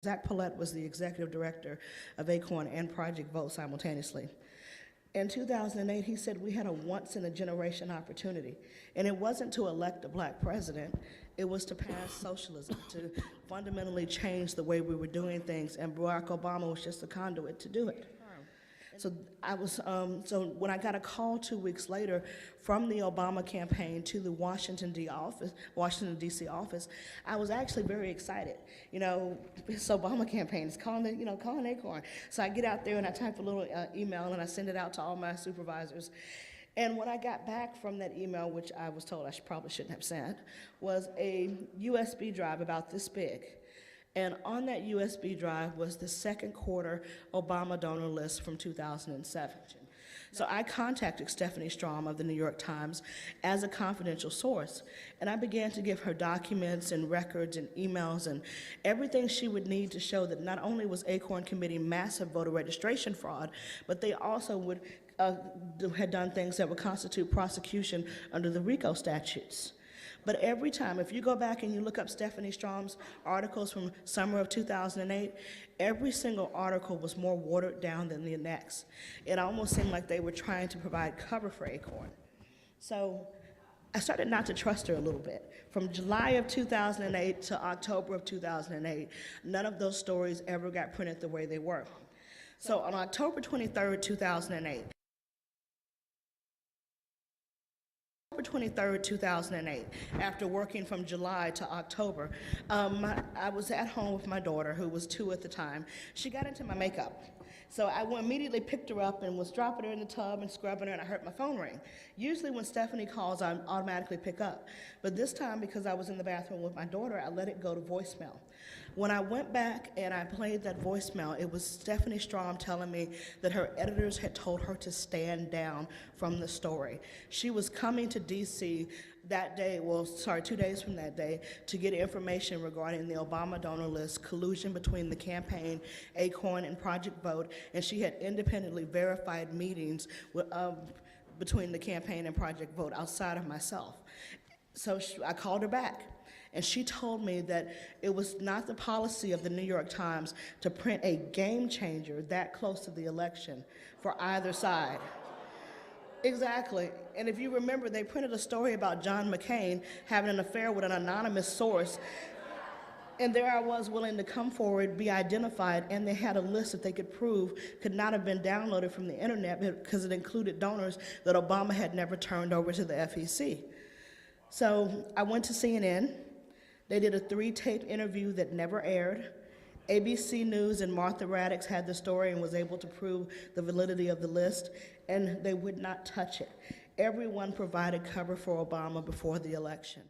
Zach Paulette was the executive director of ACORN and Project Vote simultaneously. In 2008, he said we had a once-in-a-generation opportunity, and it wasn't to elect a black president, it was to pass socialism, to fundamentally change the way we were doing things, and Barack Obama was just a conduit to do it. So so when I got a call 2 weeks later from the Obama campaign to the Washington D.C. office, I was actually very excited. You know, this Obama campaign is calling it, calling ACORN. So I get out there and I type a little email and I send it out to all my supervisors. And when I got back from that email, which I was told I probably shouldn't have sent, was a USB drive about this big. And on that USB drive was the second quarter Obama donor list from 2007. So I contacted Stephanie Strom of the New York Times as a confidential source, and I began to give her documents and records and emails and everything she would need to show that not only was ACORN committing massive voter registration fraud, but they also had done things that would constitute prosecution under the RICO statutes. But every time, if you go back and you look up Stephanie Strom's articles from summer of 2008, every single article was more watered down than the next. It almost seemed like they were trying to provide cover for ACORN. So I started not to trust her a little bit. From July of 2008 to October of 2008, none of those stories ever got printed the way they were. So on October 23rd, 2008, after working from July to October, I was at home with my daughter, who was 2 at the time. She got into my makeup. So I immediately picked her up and was dropping her in the tub and scrubbing her, and I heard my phone ring. Usually when Stephanie calls, I automatically pick up. But this time, because I was in the bathroom with my daughter, I let it go to voicemail. When I went back and I played that voicemail, it was Stephanie Strom telling me that her editors had told her to stand down from the story. She was coming to D.C. that day, 2 days from that day, to get information regarding the Obama donor list, collusion between the campaign, ACORN, and Project Vote, and she had independently verified meetings between the campaign and Project Vote outside of myself. So I called her back, and she told me that it was not the policy of the New York Times to print a game changer that close to the election for either side. Exactly. And if you remember, they printed a story about John McCain having an affair with an anonymous source. And there I was, willing to come forward, be identified, and they had a list that they could prove could not have been downloaded from the internet because it included donors that Obama had never turned over to the FEC. So I went to CNN. They did a 3-tape interview that never aired. ABC News and Martha Raddatz had the story and was able to prove the validity of the list, and they would not touch it. Everyone provided cover for Obama before the election.